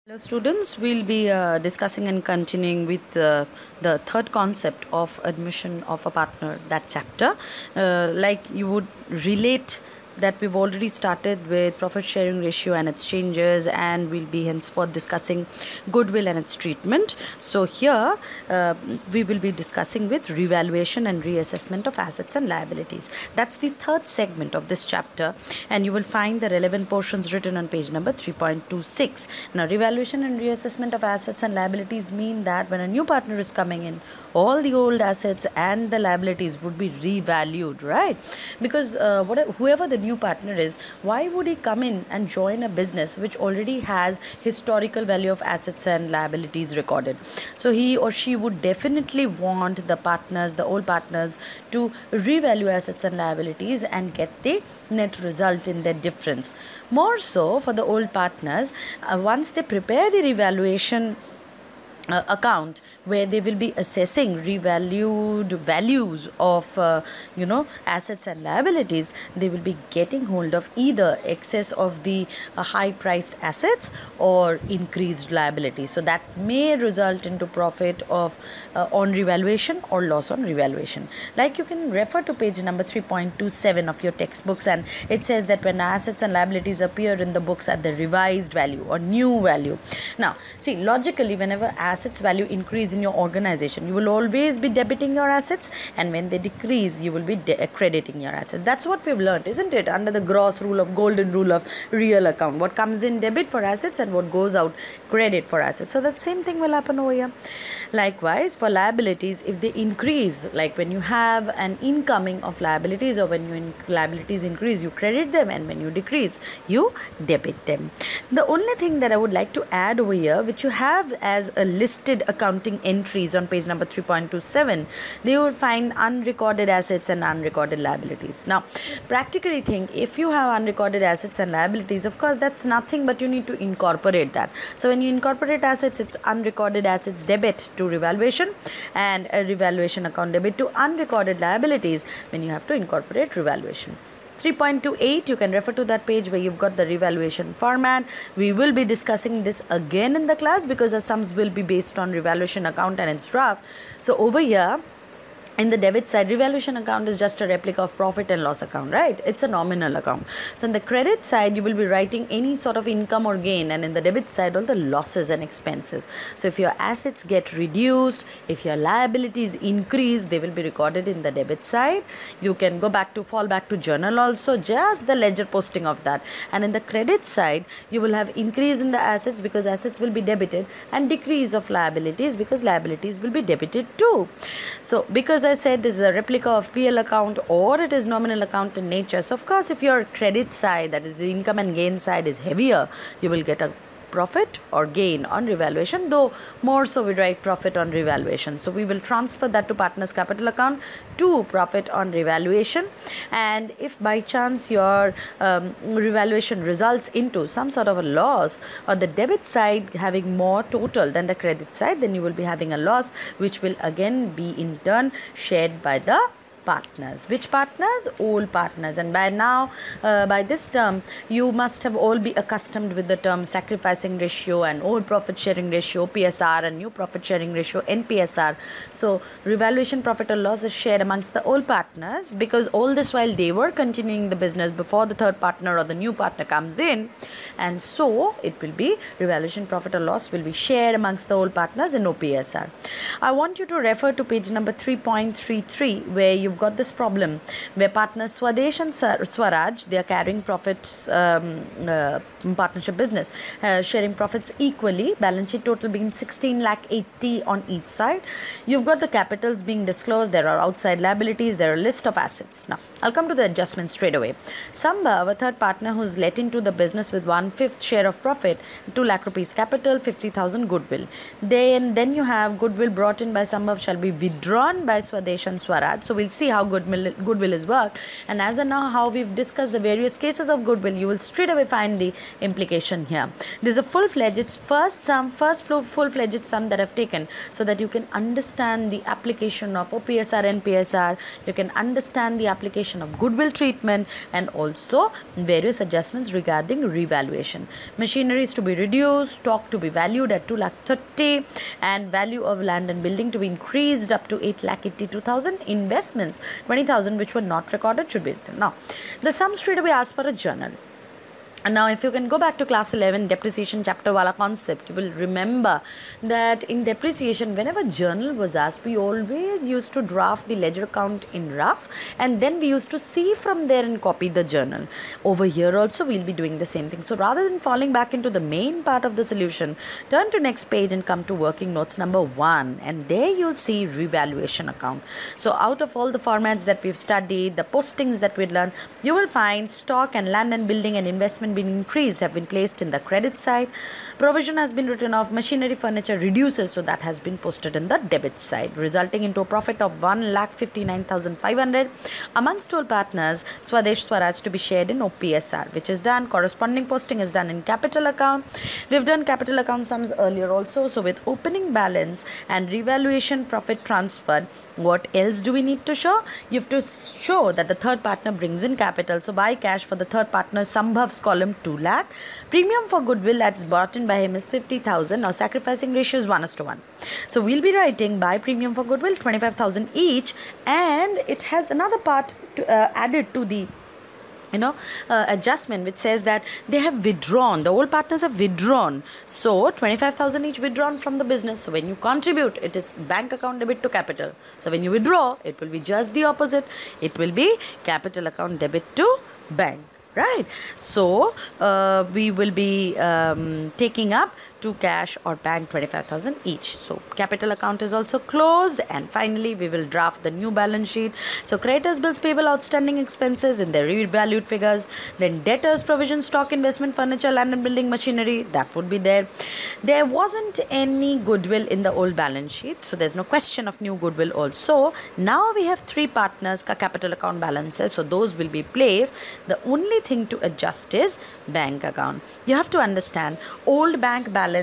Hello students, we'll be discussing and continuing with the third concept of admission of a partner, that chapter. Like you would relate that we've already started with profit sharing ratio and its changes, and we'll be henceforth discussing goodwill and its treatment. So here we will be discussing with revaluation and reassessment of assets and liabilities. That's the third segment of this chapter, and you will find the relevant portions written on page number 3.26. Now, revaluation and reassessment of assets and liabilities mean that when a new partner is coming in, all the old assets and the liabilities would be revalued, right? Because whoever the new partner is, why would he come in and join a business which already has historical value of assets and liabilities recorded? So he or she would definitely want the old partners, to revalue assets and liabilities and get the net result in their difference. More so for the old partners, once they prepare the revaluation account where they will be assessing revalued values of assets and liabilities, they will be getting hold of either excess of the high priced assets or increased liabilities. So that may result into profit of on revaluation or loss on revaluation. Like you can refer to page number 3.27 of your textbooks, and it says that when assets and liabilities appear in the books at the revised value or new value. Now see, logically, whenever assets value increase in your organization, you will always be debiting your assets, and when they decrease, you will be crediting your assets. That's what we've learned, isn't it? Under the golden rule of real account, what comes in debit for assets and what goes out credit for assets. So that same thing will happen over here. Likewise, for liabilities, if they increase, like when you have an incoming of liabilities, or when your liabilities increase, you credit them, and when you decrease, you debit them. The only thing that I would like to add over here, which you have as a listed accounting entries on page number 3.27, they will find unrecorded assets and unrecorded liabilities. Now, practically think, if you have unrecorded assets and liabilities, of course, that's nothing but you need to incorporate that. So when you incorporate assets, it's unrecorded assets debit to revaluation, and a revaluation account debit to unrecorded liabilities when you have to incorporate revaluation. 3.28, you can refer to that page where you've got the revaluation format. We will be discussing this again in the class because the sums will be based on revaluation account and its draft. So over here, in the debit side, revaluation account is just a replica of profit and loss account, right? It's a nominal account. So in the credit side, you will be writing any sort of income or gain, and in the debit side, all the losses and expenses. So if your assets get reduced, if your liabilities increase, they will be recorded in the debit side. You can fall back to journal also, just the ledger posting of that. And in the credit side, you will have increase in the assets because assets will be debited, and decrease of liabilities because liabilities will be debited too. So because I said this is a replica of PL account, or it is nominal account in nature. So of course, if your credit side, that is the income and gain side, is heavier, you will get a profit or gain on revaluation, though more so we write profit on revaluation. So we will transfer that to partner's capital account to profit on revaluation. And if by chance your revaluation results into some sort of a loss, or the debit side having more total than the credit side, then you will be having a loss, which will again be in turn shared by the partners. Which partners? Old partners. And by now, by this term, you must have all be accustomed with the term sacrificing ratio and old profit sharing ratio, PSR, and new profit sharing ratio, NPSR. So revaluation profit or loss is shared amongst the old partners, because all this while they were continuing the business before the third partner or the new partner comes in, and so it will be revaluation profit or loss will be shared amongst the old partners in OPSR. I want you to refer to page number 3.33, where you've got this problem where partners Swadesh and Swaraj, they are carrying profits, partnership business, sharing profits equally, balance sheet total being 16 lakh 80 on each side. You've got the capitals being disclosed, there are outside liabilities, there are a list of assets. Now I'll come to the adjustment straight away. Sambhav, a third partner who's let into the business with 1/5 share of profit, 2 lakh rupees capital, 50,000 goodwill. Then you have goodwill brought in by Sambhav shall be withdrawn by Swadesh and Swaraj. So we'll see how goodwill is worked. And as of now, how we've discussed the various cases of goodwill, you will straight away find the implication here. There's a full-fledged full-fledged sum that I've taken so that you can understand the application of OPSR and PSR. You can understand the application discussion of goodwill treatment, and also various adjustments regarding revaluation. Machinery is to be reduced, stock to be valued at 2,30,000, and value of land and building to be increased up to 8,82,000. Investments 20,000 which were not recorded should be written. Now, the sum straight away asked for a journal. And now if you can go back to class 11 depreciation chapter wala concept, you will remember that in depreciation, whenever journal was asked, we always used to draft the ledger account in rough, and then we used to see from there and copy the journal. Over here also we'll be doing the same thing. So rather than falling back into the main part of the solution, turn to next page and come to working notes number 1, and there you'll see revaluation account. So out of all the formats that we've studied, the postings that we learned, you will find stock and land and building and investment been increased have been placed in the credit side. Provision has been written off. Machinery furniture reduces, so that has been posted in the debit side, resulting into a profit of 1,59,500 amongst all partners. Swadesh Swaraj to be shared in OPSR, which is done. Corresponding posting is done in capital account. We've done capital account sums earlier also. So with opening balance and revaluation profit transferred, what else do we need to show? You have to show that the third partner brings in capital. So by cash for the third partner, Sambhav's column 2 lakh. Premium for goodwill that's brought in by him is 50,000. Now sacrificing ratio is 1:1. So we'll be writing by premium for goodwill 25,000 each, and it has another part added to the adjustment, which says that they have withdrawn, the old partners have withdrawn, so 25,000 each withdrawn from the business. So when you contribute, it is bank account debit to capital. So when you withdraw, it will be just the opposite. It will be capital account debit to bank, right? So we will be taking up to cash or bank 25,000 each. So capital account is also closed, and finally we will draft the new balance sheet. So creditors bills payable outstanding expenses in their revalued figures, then debtors provision stock investment furniture land and building machinery, that would be there. There wasn't any goodwill in the old balance sheet, so there's no question of new goodwill also. Now we have three partners capital account balances, so those will be placed. The only thing to adjust is bank account. You have to understand, old bank balance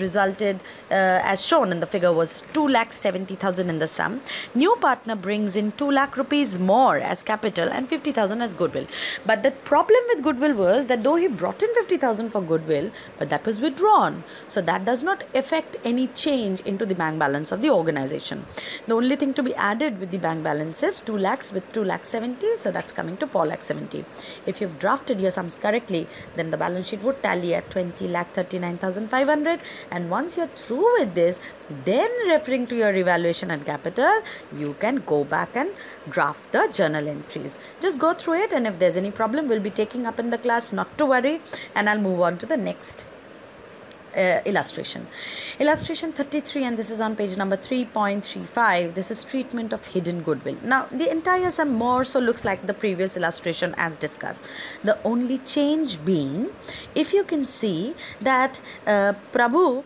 resulted as shown in the figure was 2,70,000 in the sum. New partner brings in 2 lakh rupees more as capital and 50,000 as goodwill. But the problem with goodwill was that though he brought in 50,000 for goodwill, but that was withdrawn. So that does not affect any change into the bank balance of the organization. The only thing to be added with the bank balance is 2 lakhs with 2,70,000, so that's coming to 4,70,000. If you've drafted your sums correctly, then the balance sheet would tally at 20,39,500. And once you're through with this, then referring to your revaluation and capital, you can go back and draft the journal entries. Just go through it, and if there's any problem, we'll be taking up in the class, not to worry. And I'll move on to the next illustration 33, and this is on page number 3.35. This is treatment of hidden goodwill. Now the entire sum more so looks like the previous illustration as discussed. The only change being, if you can see that Prabhu,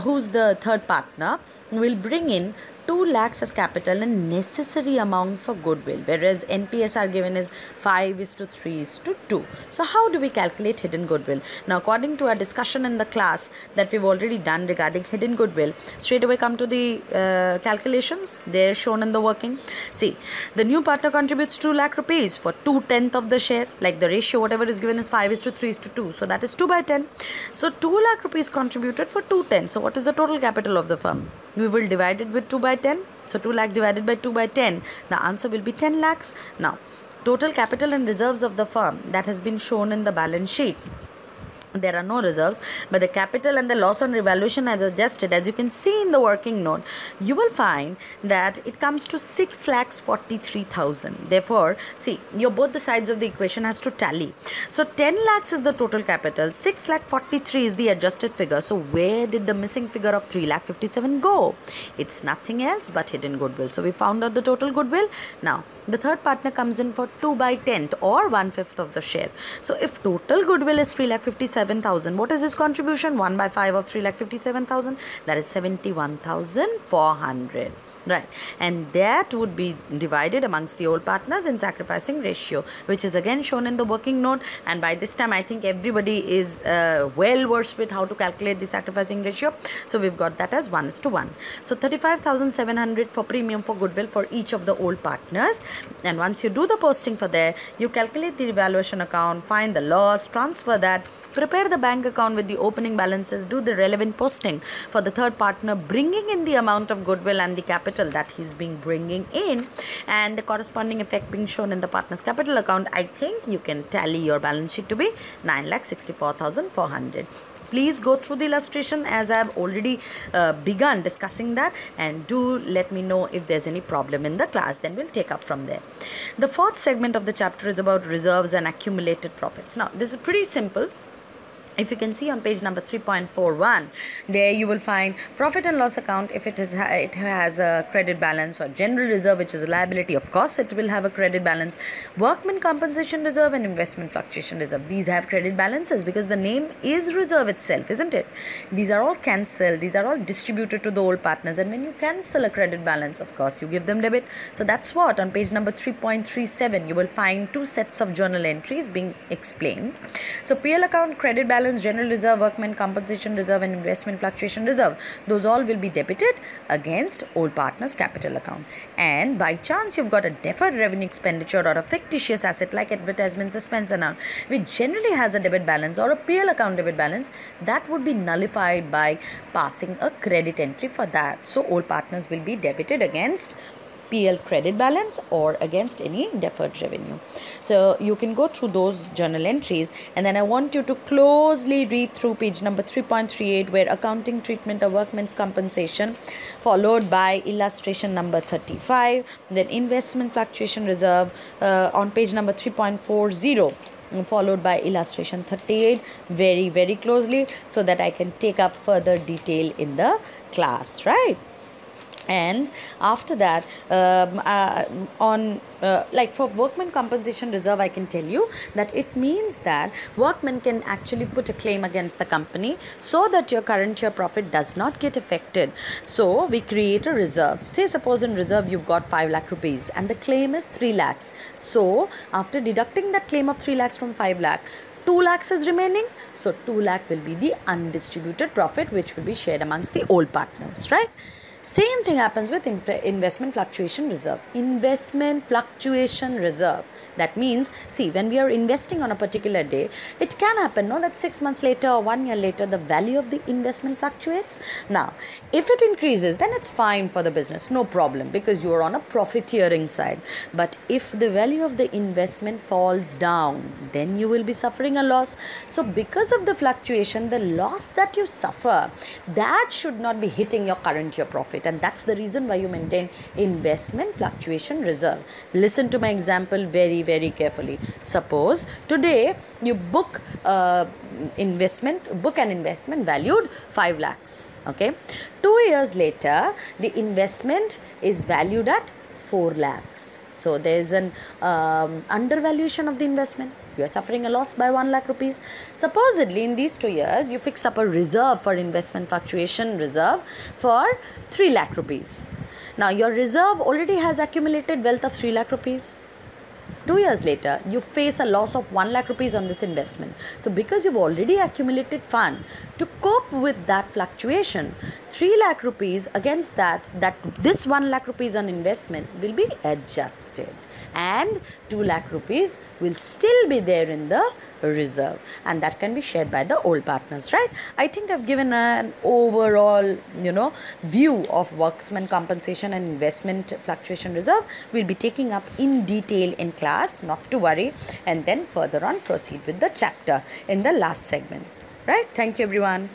who's the third partner, will bring in 2 lakhs as capital and necessary amount for goodwill, whereas NPS are given is 5:3:2. So how do we calculate hidden goodwill? Now according to our discussion in the class that we've already done regarding hidden goodwill, straight away come to the calculations. They're shown in the working. See, the new partner contributes 2 lakh rupees for 2/10 of the share, like the ratio whatever is given is 5:3:2, so that is 2/10. So 2 lakh rupees contributed for 2/10. So what is the total capital of the firm? We will divide it with 2/10. So 2 lakh divided by 2/10. The answer will be 10 lakhs. Now, total capital and reserves of the firm that has been shown in the balance sheet. There are no reserves, but the capital and the loss on revaluation as adjusted, as you can see in the working note, you will find that it comes to 6,43,000. Therefore, see, both the sides of the equation has to tally. So 10 lakhs is the total capital, 6,43,000 is the adjusted figure. So where did the missing figure of 3,57,000 go? It's nothing else but hidden goodwill. So we found out the total goodwill. Now the third partner comes in for 2/10 or 1/5 of the share. So if total goodwill is 3,57,000, 57,000. What is his contribution? 1 by 5 of 3,57,000. That is 71,400. Right, and that would be divided amongst the old partners in sacrificing ratio, which is again shown in the working note. And by this time I think everybody is well versed with how to calculate the sacrificing ratio. So we've got that as 1:1. So 35,700 for premium for goodwill for each of the old partners. And once you do the posting for there, you calculate the revaluation account, find the loss, transfer that, prepare the bank account with the opening balances, do the relevant posting for the third partner, bringing in the amount of goodwill and the capital that he's being bringing in, and the corresponding effect being shown in the partner's capital account. I think you can tally your balance sheet to be 9,64,400. Please go through the illustration as I have already begun discussing that, and do let me know if there's any problem in the class, then we'll take up from there. The fourth segment of the chapter is about reserves and accumulated profits. Now this is pretty simple. If you can see on page number 3.41, there you will find profit and loss account. If it has a credit balance, or general reserve, which is a liability, of course it will have a credit balance. Workman compensation reserve and investment fluctuation reserve, these have credit balances because the name is reserve itself, isn't it? These are all cancelled, these are all distributed to the old partners, and when you cancel a credit balance, of course you give them debit. So that's what on page number 3.37 you will find two sets of journal entries being explained. So PL account, credit balance, general reserve, workman compensation reserve, and investment fluctuation reserve, those all will be debited against old partners capital account. And by chance you've got a deferred revenue expenditure or a fictitious asset like advertisement suspense account, which generally has a debit balance, or a PL account debit balance, that would be nullified by passing a credit entry for that. So old partners will be debited against PL credit balance or against any deferred revenue. So you can go through those journal entries, and then I want you to closely read through page number 3.38, where accounting treatment of workmen's compensation, followed by illustration number 35, then investment fluctuation reserve on page number 3.40, followed by illustration 38, very closely, so that I can take up further detail in the class, right? And after that, like for workman compensation reserve, I can tell you that it means that workmen can actually put a claim against the company so that your current year profit does not get affected. So we create a reserve. Say suppose in reserve you've got 5 lakh rupees and the claim is 3 lakhs. So after deducting that claim of 3 lakhs from 5 lakh, 2 lakhs is remaining. So 2 lakh will be the undistributed profit, which will be shared amongst the old partners, right? Same thing happens with investment fluctuation reserve. Investment fluctuation reserve. That means, see, when we are investing on a particular day, it can happen, no, that 6 months later or 1 year later, the value of the investment fluctuates. Now, if it increases, then it's fine for the business, no problem, because you are on a profiteering side. But if the value of the investment falls down, then you will be suffering a loss. So because of the fluctuation, the loss that you suffer, that should not be hitting your current year profit. And that's the reason why you maintain investment fluctuation reserve. Listen to my example very carefully. Suppose today you book an investment valued 5 lakhs. Okay, 2 years later the investment is valued at 4 lakhs. So there is an undervaluation of the investment. You are suffering a loss by 1 lakh rupees. Supposedly in these 2 years you fix up a reserve for investment fluctuation reserve for 3 lakh rupees. Now your reserve already has accumulated wealth of 3 lakh rupees. 2 years later, you face a loss of 1 lakh rupees on this investment. So because you've already accumulated fund, to cope with that fluctuation, 3 lakh rupees against this 1 lakh rupees on investment will be adjusted, and 2 lakh rupees will still be there in the reserve, and that can be shared by the old partners, right? I think I've given an overall, view of workman compensation and investment fluctuation reserve. We'll be taking up in detail in class, not to worry, and then further on proceed with the chapter in the last segment, right? Thank you everyone.